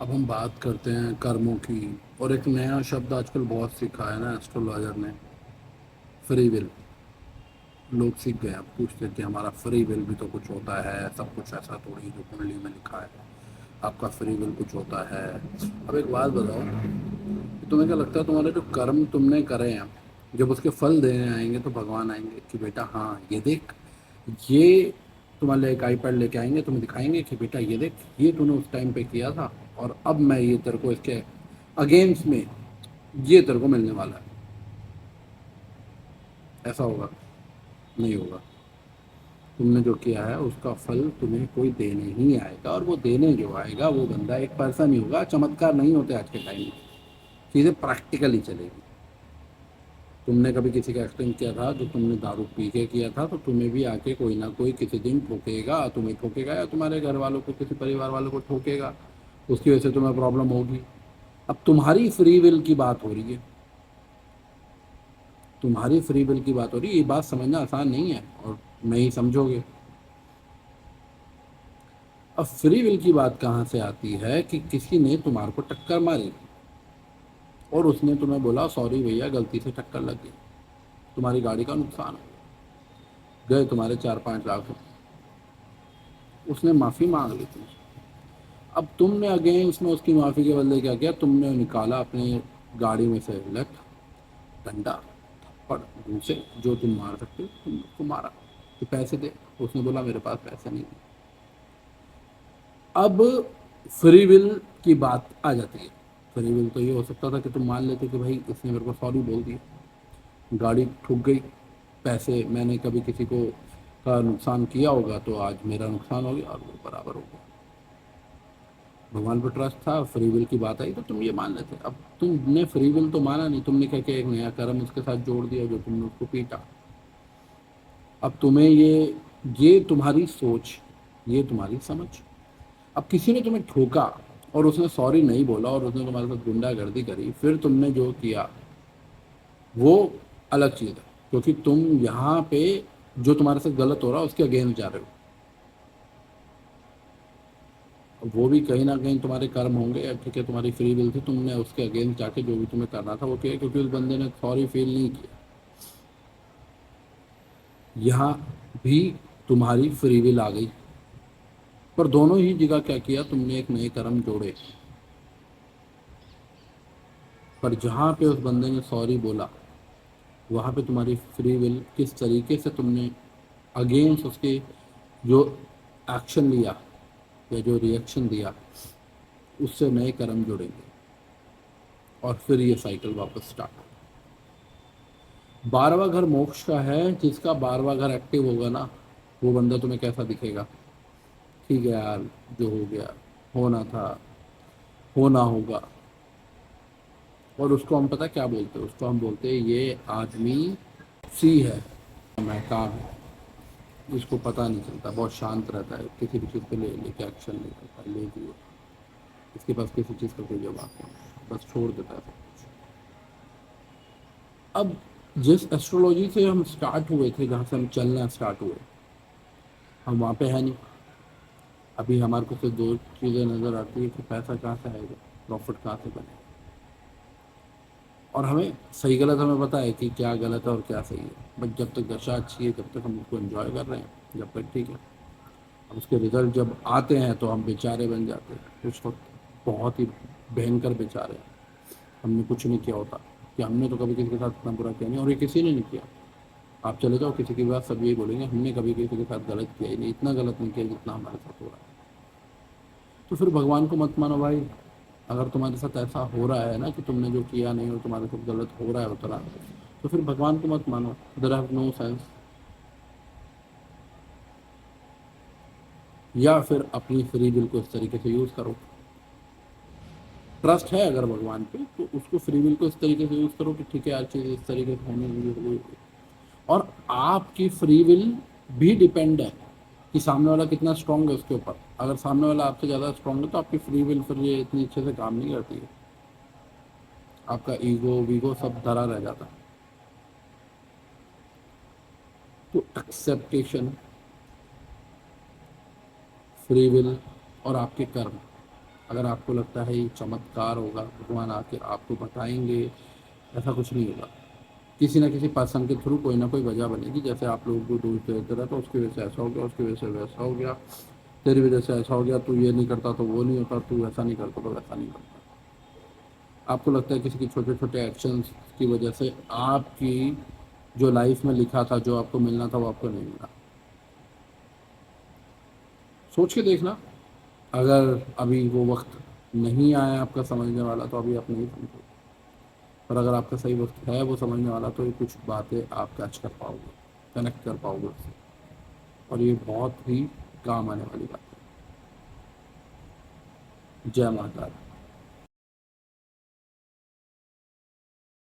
अब हम बात करते हैं कर्मों की। और एक नया शब्द आजकल बहुत सीखा है ना एस्ट्रोलॉजर ने, फ्री विल। लोग सीख गए, अब पूछते हैं कि हमारा फ्री विल भी तो कुछ होता है, सब कुछ ऐसा थोड़ी जो कुंडली में लिखा है आपका फ्री विल कुछ होता है। अब एक बात बताओ, तुम्हें क्या लगता है तुम्हारे जो कर्म तुमने करे हैं, जब उसके फल देने आएंगे तो भगवान आएंगे कि बेटा हाँ ये देख, ये तुम्हारे लिए एक आईपैड लेके आएंगे, तुम्हें दिखाएंगे कि बेटा ये देख, ये तूने उस टाइम पे किया था और अब मैं ये तेरे को इसके अगेंस्ट में ये तेरे को मिलने वाला है। ऐसा होगा? नहीं होगा। तुमने जो किया है उसका फल तुम्हें कोई देने ही आएगा, और वो देने जो आएगा वो बंदा एक पर्सन ही होगा। चमत्कार नहीं होते आज के टाइम में, चीज़ें प्रैक्टिकली चलेगी। तुमने कभी किसी का एक्सटेंड किया था जो तुमने दारू पी के किया था, तो तुम्हें भी आके कोई ना कोई किसी दिन ठोकेगा, तुम्हें ठोकेगा या तुम्हारे घर वालों को, किसी परिवार वालों को ठोकेगा। उसकी वजह से तुम्हें प्रॉब्लम होगी। अब तुम्हारी फ्री विल की बात हो रही है, तुम्हारी फ्री विल की बात हो रही है। ये बात समझना आसान नहीं है और नहीं समझोगे। अब फ्री विल की बात कहाँ से आती है कि किसी ने तुम्हारे को टक्कर मारी और उसने तुम्हें बोला सॉरी भैया गलती से टक्कर लग गई, तुम्हारी गाड़ी का नुकसान हो गए तुम्हारे 4-5 लाख। उसने माफ़ी मांग ली थी। अब तुमने अगेन उसमें उसकी माफ़ी के बदले क्या किया, तुमने निकाला अपने गाड़ी में से बुलेट, डंडा, थप्पड़, घूंसे, जो तुम मार सकते हो तुम उसको मारा कि पैसे दे। उसने बोला मेरे पास पैसे नहीं है। अब फ्री विल की बात आ जाती है। फ्री विल तो ये हो सकता था कि तुम मान लेते कि भाई इसने मेरे को सॉरी बोल दिया, गाड़ी ठुक गई, पैसे मैंने कभी किसी को का नुकसान किया होगा तो आज मेरा नुकसान हो गया और वो बराबर हो गया। भगवान पर ट्रस्ट था, फ्री विल की बात आई तो तुम ये मान लेते। अब तुमने फ्री विल तो माना नहीं, तुमने क्या किया, एक नया कर्म उसके साथ जोड़ दिया जो तुमने उसको पीटा। अब तुम्हें ये तुम्हारी सोच, ये तुम्हारी समझ। अब किसी ने तुम्हें ठोका और उसने सॉरी नहीं बोला और उसने तुम्हारे साथ गुंडागर्दी करी, फिर तुमने जो किया वो अलग चीज़ है, क्योंकि तुम यहाँ पे जो तुम्हारे साथ गलत हो रहा है उसके अगेंस्ट जा रहे हो। वो भी कहीं ना कहीं तुम्हारे कर्म होंगे या ठीक है तुम्हारी फ्री विल थी, तुमने उसके अगेंस्ट जाके जो भी तुम्हें करना था वो किया, क्योंकि उस बंदे ने सॉरी फील नहीं किया। यहाँ भी तुम्हारी फ्री विल आ गई, पर दोनों ही जगह क्या किया, तुमने एक नए कर्म जोड़े। पर जहाँ पे उस बंदे ने सॉरी बोला वहाँ पे तुम्हारी फ्री विल किस तरीके से तुमने अगेंस्ट उसके जो एक्शन लिया या जो रिएक्शन दिया, उससे नए कर्म जुड़ेंगे और फिर ये साइकिल वापस स्टार्ट हो। 12वां घर मोक्ष का है, जिसका 12वां घर एक्टिव होगा ना, वो बंदा तुम्हें कैसा दिखेगा, ठीक है यार जो हो गया, होना था, होना होगा। और उसको हम पता क्या बोलते हैं, उसको हम बोलते हैं ये आदमी सी है, मैं काम है। इसको पता नहीं चलता, बहुत शांत रहता है, किसी भी चीज़ पे लेके एक्शन नहीं करता, ले दिए, इसके पास किसी चीज़ का कोई जवाब नहीं, बस छोड़ देता है सब कुछ। अब जिस एस्ट्रोलॉजी से हम स्टार्ट हुए थे, जहाँ से हम चलना स्टार्ट हुए, हम वहाँ पे है नहीं। अभी हमारे को सिर्फ दो चीज़ें नज़र आती है कि पैसा कहाँ से आएगा, प्रॉफिट कहाँ से बनेगा। और हमें सही गलत हमें पता है कि क्या गलत है और क्या सही है, बट जब तक दशा अच्छी है, जब तक हम उसको एंजॉय कर रहे हैं, जब तक ठीक है। अब उसके रिजल्ट जब आते हैं तो हम बेचारे बन जाते हैं, कुछ वक्त बहुत ही भयंकर बेचारे हैं। हमने कुछ नहीं किया होता, कि हमने तो कभी किसी के साथ इतना बुरा किया नहीं, और ये किसी ने नहीं किया। आप चले जाओ किसी की बात, सब यही बोलेंगे हमने कभी किसी के साथ गलत किया ही नहीं, इतना गलत नहीं किया जितना हमारे साथ हो रहा है। तो फिर भगवान को मत मानो भाई। अगर तुम्हारे साथ ऐसा हो रहा है ना कि तुमने जो किया नहीं और तुम्हारे साथ गलत हो रहा है उतना, तो फिर भगवान को मत मानो, देयर हैव नो सेंस। या फिर अपनी फ्री विल को इस तरीके से यूज़ करो। ट्रस्ट है अगर भगवान पे तो उसको फ्री विल को इस तरीके से यूज़ करो कि ठीक है यार चीज़ इस तरीके से होने लगी। और आपकी फ्री विल भी डिपेंड है कि सामने वाला कितना स्ट्रांग है उसके ऊपर। अगर सामने वाला आपसे ज़्यादा स्ट्रांग है तो आपकी फ्री विल फिर ये इतनी अच्छे से काम नहीं करती है, आपका ईगो वीगो सब धरा रह जाता है। तो एक्सेप्टेशन, फ्री विल और आपके कर्म, अगर आपको लगता है ये चमत्कार होगा, भगवान आके आपको बताएंगे, ऐसा कुछ नहीं होगा। किसी ना किसी पर्सन के थ्रू कोई ना कोई वजह बनेगी। जैसे आप लोगों को दोष देते रहे तो उसकी वजह से ऐसा हो गया, उसकी वजह से वैसा हो गया, तेरी वजह से ऐसा हो गया, तू ये नहीं करता तो वो नहीं होता, तू ऐसा नहीं करता तो वैसा नहीं करता। आपको लगता है किसी के छोटे छोटे एक्शंस की वजह से आपकी जो लाइफ में लिखा था, जो आपको मिलना था, वो आपको नहीं मिला। सोच के देखना। अगर अभी वो वक्त नहीं आया आपका समझने वाला तो अभी आप नहीं समझो, और अगर आपका सही वक्त है वो समझने वाला तो ये कुछ बातें आप कैच कर पाओगे, कनेक्ट कर पाओगे उससे, और ये बहुत ही काम आने वाली बात है। जय माता दी।